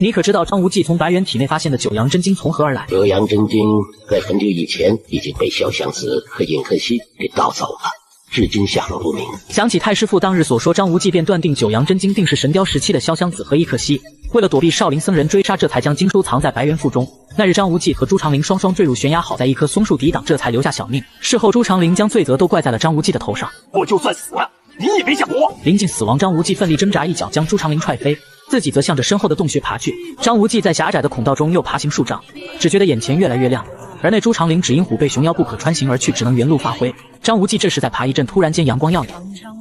你可知道张无忌从白猿体内发现的九阳真经从何而来？九阳真经在很久以前已经被萧湘子和尹克西给盗走了，至今下落不明。想起太师傅当日所说，张无忌便断定九阳真经定是神雕时期的萧湘子和尹克西。为了躲避少林僧人追杀，这才将经收藏在白猿腹中。那日张无忌和朱长林双双坠入悬崖，好在一棵松树抵挡，这才留下小命。事后朱长林将罪责都怪在了张无忌的头上。我就算死了，你也别想活！临近死亡，张无忌奋力挣扎，一脚将朱长林踹飞。自己则向着身后的洞穴爬去。张无忌在狭窄的孔道中又爬行数丈，只觉得眼前越来越亮。而那朱长林只因虎背熊腰不可穿行而去，只能原路发挥。张无忌这时在爬一阵，突然间阳光耀眼，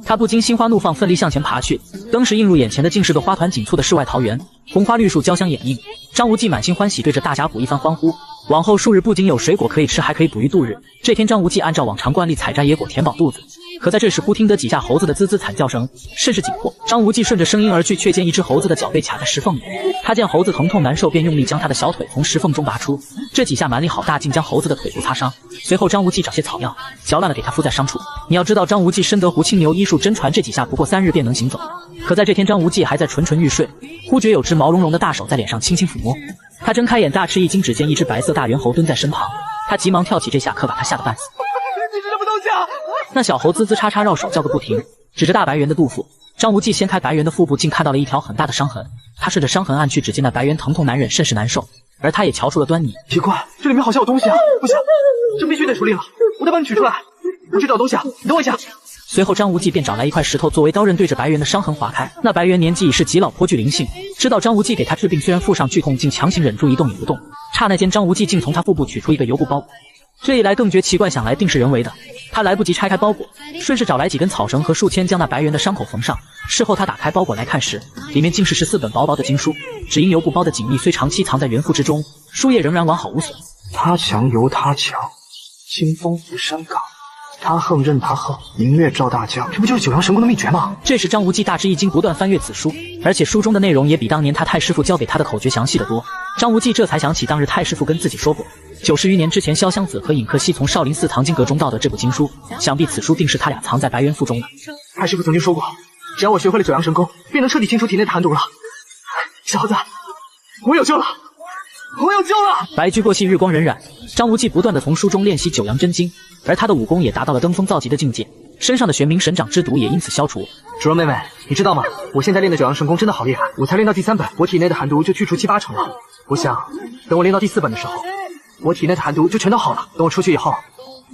他不禁心花怒放，奋力向前爬去。登时映入眼前的竟是个花团锦簇的世外桃源，红花绿树交相掩映。张无忌满心欢喜，对着大峡谷一番欢呼。往后数日，不仅有水果可以吃，还可以捕鱼度日。这天，张无忌按照往常惯例采摘野果填饱肚子，可在这时忽听得几下猴子的滋滋惨叫声，甚是紧迫。张无忌顺着声音而去，却见一只猴子的脚被卡在石缝里。他见猴子疼痛难受，便用力将他的小腿从石缝中拔出。这几下蛮力好大，竟将猴子的腿部擦伤。随后张无忌找些草药，嚼烂了给他敷在伤处。你要知道，张无忌深得胡青牛医术真传，这几下不过3日便能行走。可在这天，张无忌还在蠢蠢欲睡，忽觉有只毛茸茸的大手在脸上轻轻抚摸。他睁开眼，大吃一惊，只见一只白色大猿猴蹲在身旁。他急忙跳起，这下可把他吓得半死。你是什么东西啊？那小猴滋滋叉叉绕手叫个不停，指着大白猿的肚腹。张无忌掀开白猿的腹部，竟看到了一条很大的伤痕。他顺着伤痕按去，只见那白猿疼痛难忍，甚是难受。而他也瞧出了端倪。奇怪，这里面好像有东西啊！不行，这必须得处理了，我得把你取出来。我去找东西啊，你等我一下。随后张无忌便找来一块石头作为刀刃，对着白猿的伤痕划开。那白猿年纪已是极老，颇具灵性，知道张无忌给他治病，虽然腹上剧痛，竟强行忍住一动也不动。刹那间，张无忌竟从他腹部取出一个油布包裹。这一来更觉奇怪，想来定是人为的。他来不及拆开包裹，顺势找来几根草绳和数签，将那白猿的伤口缝上。事后他打开包裹来看时，里面竟是14本薄薄的经书。只因油布包的紧密，虽长期藏在原腹之中，书页仍然完好无损。他强由他强，清风拂山岗。他横任他横，明月照大江，这不就是九阳神功的秘诀吗？这时张无忌大吃一惊，不断翻阅此书，而且书中的内容也比当年他太师傅教给他的口诀详细得多。张无忌这才想起当日太师傅跟自己说过，90余年之前萧湘子和尹克西从少林寺藏经阁中盗的这部经书，想必此书定是他俩藏在白猿腹中的。太师傅曾经说过，只要我学会了九阳神功，便能彻底清除体内的寒毒了。小子，我有救了！我有救了！白驹过隙，日光荏苒。张无忌不断地从书中练习九阳真经，而他的武功也达到了登峰造极的境界，身上的玄冥神掌之毒也因此消除。主人妹妹，你知道吗？我现在练的九阳神功真的好厉害，我才练到第3本，我体内的寒毒就去除7、8成了。我想，等我练到第4本的时候，我体内的寒毒就全都好了。等我出去以后，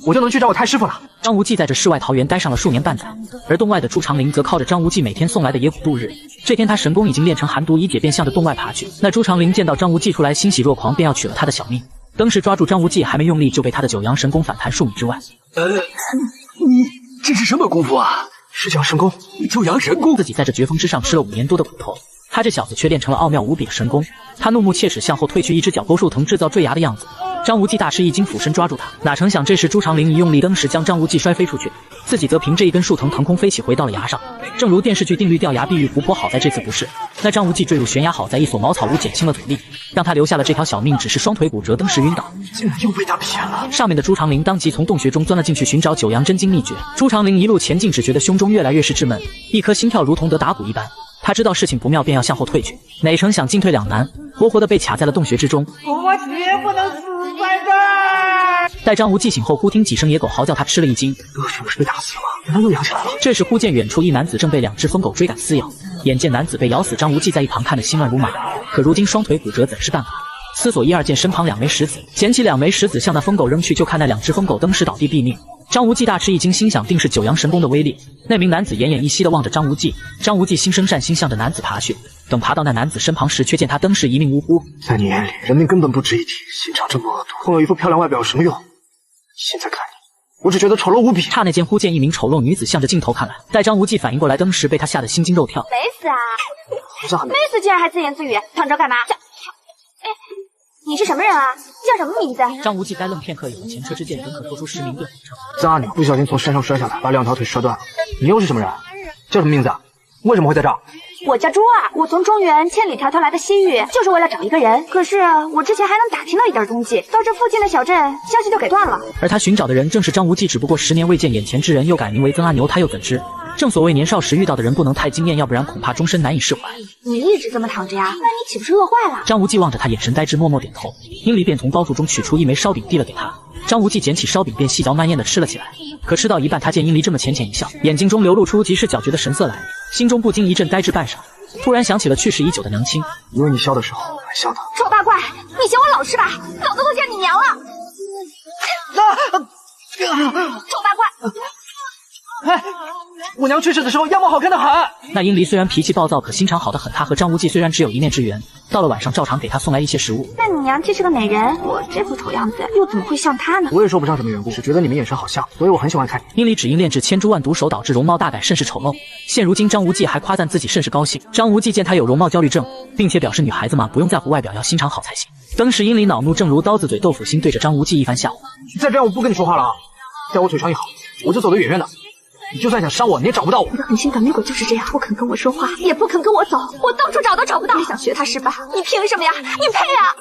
我就能去找我太师傅了。张无忌在这世外桃源待上了数年半载，而洞外的朱长林则靠着张无忌每天送来的野果度日。这天他神功已经练成寒毒已解，便向着洞外爬去。那朱长林见到张无忌出来，欣喜若狂，便要取了他的小命。登时抓住张无忌，还没用力，就被他的九阳神功反弹数米之外。你这是什么功夫啊？是九阳神功。九阳神功！自己在这绝峰之上吃了5年多的苦头，他这小子却练成了奥妙无比的神功。他怒目切齿，向后退去，一只脚勾树藤制造坠崖的样子。张无忌大吃一惊，俯身抓住他，哪成想这时朱长林一用力，登时将张无忌摔飞出去，自己则凭这一根树藤腾空飞起，回到了崖上。正如电视剧定律，掉崖必遇湖泊，好在这次不是。那张无忌坠入悬崖，好在一所茅草屋减轻了阻力，让他留下了这条小命，只是双腿骨折，登时晕倒。竟然又被他骗了！上面的朱长林当即从洞穴中钻了进去，寻找九阳真经秘诀。朱长林一路前进，只觉得胸中越来越是滞闷，一颗心跳如同得打鼓一般。他知道事情不妙，便要向后退去，哪成想进退两难，活活的被卡在了洞穴之中。我绝不能死在这儿！待张无忌醒后，忽听几声野狗嚎叫，他吃了一惊，是不是被打死了？难道又养起来了？这时忽见远处一男子正被2只疯狗追赶撕咬，眼见男子被咬死，张无忌在一旁看得心乱如麻。可如今双腿骨折，怎是办法？思索一二，见身旁2枚石子，捡起2枚石子向那疯狗扔去，就看那2只疯狗登时倒地毙命。张无忌大吃一惊，心想定是九阳神功的威力。那名男子奄奄一息地望着张无忌，张无忌心生善心，向着男子爬去。等爬到那男子身旁时，却见他登时一命呜呼。在你眼里，人命根本不值一提，心肠这么恶毒，空有一副漂亮外表有什么用？现在看你，我只觉得丑陋无比。刹那间，忽见一名丑陋女子向着镜头看来。待张无忌反应过来，登时被他吓得心惊肉跳。没死啊！好像还没死，竟然还自言自语，躺着干嘛？哎，你是什么人啊？叫什么名字？张无忌呆愣片刻，有了前车之鉴，准可说出实名对称。渣女不小心从山上摔下来，把2条腿折断了。你又是什么人？叫什么名字？为什么会在这儿？我叫珠儿，我从中原千里迢迢来的西域，就是为了找一个人。可是我之前还能打听到一点东西，到这附近的小镇，消息就给断了。而他寻找的人正是张无忌，只不过10年未见眼前之人，又改名为曾阿牛，他又怎知正所谓年少时遇到的人不能太惊艳，要不然恐怕终身难以释怀。你一直这么躺着呀？那你岂不是饿坏了？张无忌望着他，眼神呆滞，默默点头。殷离便从包袱中取出一枚烧饼递了给他。张无忌捡起烧饼便细嚼慢咽地吃了起来。可吃到一半，他见殷离这么浅浅一笑，眼睛中流露出极是狡黠的神色来，心中不禁一阵呆滞半晌，突然想起了去世已久的娘亲。因为你笑的时候还笑的。丑大怪，你嫌我老实吧？老子都见你娘了！丑大怪！哎，我娘去世的时候样貌好看的很。那殷离虽然脾气暴躁，可心肠好得很。他和张无忌虽然只有一面之缘，到了晚上照常给他送来一些食物。那你娘既是个美人，我这副丑样子又怎么会像她呢？我也说不上什么缘故，只觉得你们眼神好像，所以我很喜欢看你。殷离只因炼制千蛛万毒手，导致容貌大改，甚是丑陋。现如今张无忌还夸赞自己，甚是高兴。张无忌见他有容貌焦虑症，并且表示女孩子嘛不用在乎外表，要心肠好才行。当时殷离恼怒，正如刀子嘴豆腐心，对着张无忌一番吓唬。再这样我不跟你说话了啊！在我腿上一好，我就走得远远的。你就算想伤我，你也找不到我。我的狠心短命狗就是这样，不肯跟我说话，也不肯跟我走，我到处找都找不到。你想学他是吧？你凭什么呀？你配啊！